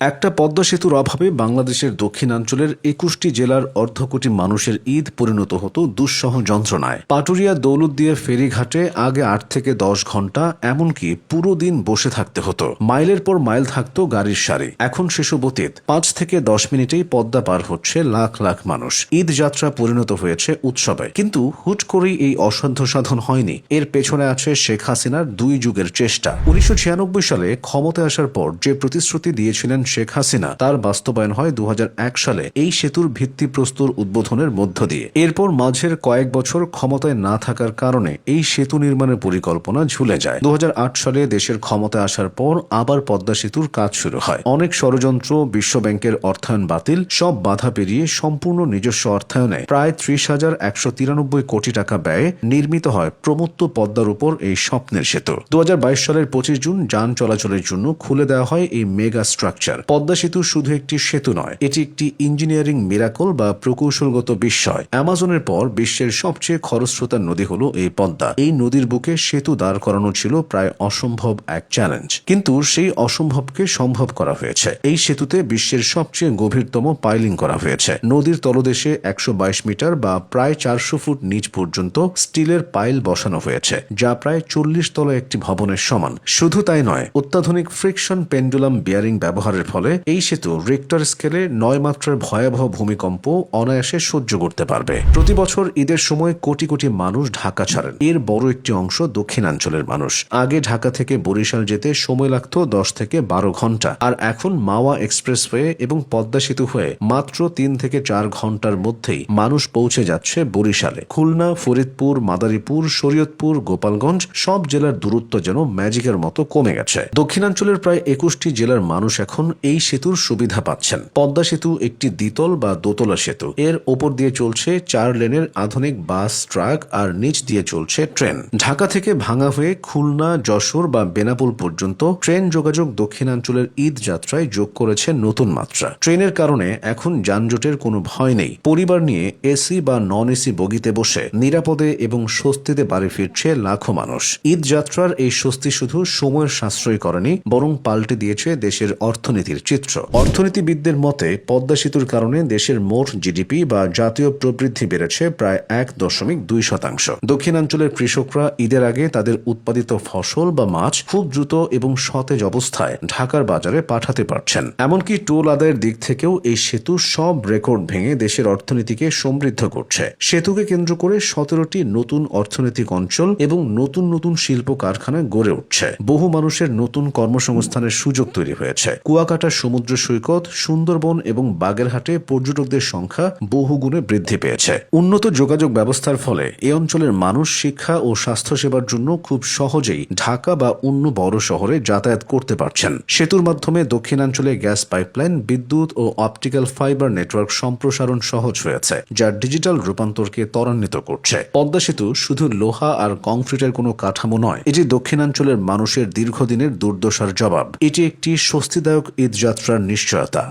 একটা পদ্মা সেতুর অভাবে বাংলাদেশের দক্ষিণাঞ্চলের ২১টি জেলার অর্ধকোটি মানুষের ঈদ পরিণত হতো দুঃসহ যন্ত্রণায়। পাটুরিয়া দৌলতদিয়া ফেরিঘাটে আগে ৮ থেকে ১০ ঘন্টা, এমনকি পুরো দিন বসে থাকতে হতো। মাইলের পর মাইল থাকতো গাড়ির সারি। এখন সেসব অতীত। ৫ থেকে ১০ মিনিটেই পদ্মা পার হচ্ছে লাখ লাখ মানুষ। ঈদ যাত্রা পরিণত হয়েছে উৎসবে। কিন্তু হুট করেই এই অসাধ্য সাধন হয়নি। এর পেছনে আছে শেখ হাসিনার ২ যুগের চেষ্টা। ১৯৯৬ সালে ক্ষমতায় আসার পর যে প্রতিশ্রুতি দিয়েছিলেন শেখ হাসিনা, তার বাস্তবায়ন হয় ২০০১ সালে এই সেতুর ভিত্তিপ্রস্তর উদ্বোধনের মধ্য দিয়ে। এরপর মাঝের কয়েক বছর ক্ষমতায় না থাকার কারণে এই সেতু নির্মাণের পরিকল্পনা ঝুলে যায়। ২০০৮ সালে দেশের ক্ষমতায় আসার পর আবার পদ্মা সেতুর কাজ শুরু হয়। অনেক ষড়যন্ত্র, বিশ্বব্যাংকের অর্থায়ন বাতিল, সব বাধা পেরিয়ে সম্পূর্ণ নিজস্ব অর্থায়নে প্রায় ৩০,১৯৩ কোটি টাকা ব্যয়ে নির্মিত হয় প্রমত্ত পদ্মার উপর এই স্বপ্নের সেতু। ২০২২ সালের ২৫ জুন যান চলাচলের জন্য খুলে দেওয়া হয় এই মেগা স্ট্রাকচার। পদ্মা সেতু শুধু একটি সেতু নয়, এটি একটি ইঞ্জিনিয়ারিং মিরাকল বা প্রকৌশলগত বিস্ময়। অ্যামাজনের পর বিশ্বের সবচেয়ে খরস্রোতা নদী হলো এই পদ্মা। এই নদীর বুকে সেতু দাঁড় করানো ছিল প্রায় অসম্ভব এক চ্যালেঞ্জ, কিন্তু সেই অসম্ভবকে সম্ভব করা হয়েছে। এই সেতুতে বিশ্বের সবচেয়ে গভীরতম পাইলিং করা হয়েছে। নদীর তলদেশে ১২২ মিটার বা প্রায় ৪০০ ফুট নিচ পর্যন্ত স্টিলের পাইল বসানো হয়েছে, যা প্রায় ৪০ তলা একটি ভবনের সমান। শুধু তাই নয়, অত্যাধুনিক ফ্রিকশন পেন্ডুলাম বিয়ারিং ব্যবহারের ফলে এই সেতু রিক্টার স্কেলে ৯ মাত্রার ভয়াবহ ভূমিকম্প অনায়াসে সহ্য করতে পারবে। প্রতি বছর ঈদের সময় কোটি কোটি মানুষ ঢাকা ছাড়েন। এর বড় একটি অংশ দক্ষিণাঞ্চলের মানুষ। আগে ঢাকা থেকে বরিশাল যেতে সময় লাগত ১০ থেকে ১২ ঘন্টা, আর এখন মাওয়া এক্সপ্রেসওয়ে এবং পদ্মা সেতু হয়ে মাত্র ৩ থেকে ৪ ঘন্টার মধ্যেই মানুষ পৌঁছে যাচ্ছে বরিশালে। খুলনা, ফরিদপুর, মাদারীপুর, শরীয়তপুর, গোপালগঞ্জ সব জেলার দূরত্ব যেন ম্যাজিকের মতো কমে গেছে। দক্ষিণাঞ্চলের প্রায় ২১টি জেলার মানুষ এখন এই সেতুর সুবিধা পাচ্ছেন। পদ্মা সেতু একটি দ্বিতল বা দোতলা সেতু। এর ওপর দিয়ে চলছে ৪ লেনের আধুনিক বাস, ট্রাক, আর নিচ দিয়ে চলছে ট্রেন। ঢাকা থেকে ভাঙা হয়ে খুলনা, যশোর বা বেনাপোল পর্যন্ত ট্রেন যোগাযোগ দক্ষিণাঞ্চলের ঈদ যাত্রায় যোগ করেছে নতুন মাত্রা। ট্রেনের কারণে এখন যানজটের কোনো ভয় নেই। পরিবার নিয়ে এসি বা নন এসি বগিতে বসে নিরাপদে এবং স্বস্তিতে বাড়ি ফিরছে লাখো মানুষ। ঈদ যাত্রার এই স্বস্তি শুধু সময়ের সাশ্রয় করেনি, বরং পাল্টে দিয়েছে দেশের অর্থনীতির চিত্র। অর্থনীতিবিদদের মতে পদ্মা সেতুর কারণে দেশের মোট জিডিপি বা জাতীয় প্রবৃদ্ধি বেড়েছে প্রায় ১.২%। দক্ষিণাঞ্চলের কৃষকরা ঈদের আগে তাদের উৎপাদিত ফসল বা মাছ খুব দ্রুত এবং সতেজ অবস্থায় ঢাকার বাজারে পাঠাতে পারছেন। এমনকি টোল আদায়ের দিক থেকেও এই সেতু সব রেকর্ড ভেঙে দেশের অর্থনীতিকে সমৃদ্ধ করছে। সেতুকে কেন্দ্র করে ১৭টি নতুন অর্থনৈতিক অঞ্চল এবং নতুন নতুন শিল্প কারখানা গড়ে উঠছে। বহু মানুষের নতুন কর্মসংস্থানের সুযোগ তৈরি হয়েছে। কুয়াকাটা সমুদ্র সৈকত, সুন্দরবন এবং বাগেরহাটে পর্যটকদের সংখ্যা বহুগুণে বৃদ্ধি পেয়েছে। উন্নত যোগাযোগ ব্যবস্থার ফলে এ অঞ্চলের মানুষ শিক্ষা ও স্বাস্থ্যসেবার জন্য খুব সহজেই ঢাকা বা অন্য বড় শহরে যাতায়াত করতে পারছেন। সেতুর মাধ্যমে দক্ষিণাঞ্চলে গ্যাস পাইপলাইন, বিদ্যুৎ ও অপটিক্যাল ফাইবার নেটওয়ার্ক সম্প্রসারণ সহজ হয়েছে, যা ডিজিটাল রূপান্তরকে ত্বরান্বিত করছে। পদ্মা সেতু শুধু লোহা আর কংক্রিটের কোনো কাঠামো নয়, এটি দক্ষিণাঞ্চলের মানুষের দীর্ঘদিনের দুর্দশার জবাব। এটি একটি স্বস্তিদায়ক ঈদ যাত্রার নিশ্চয়তা।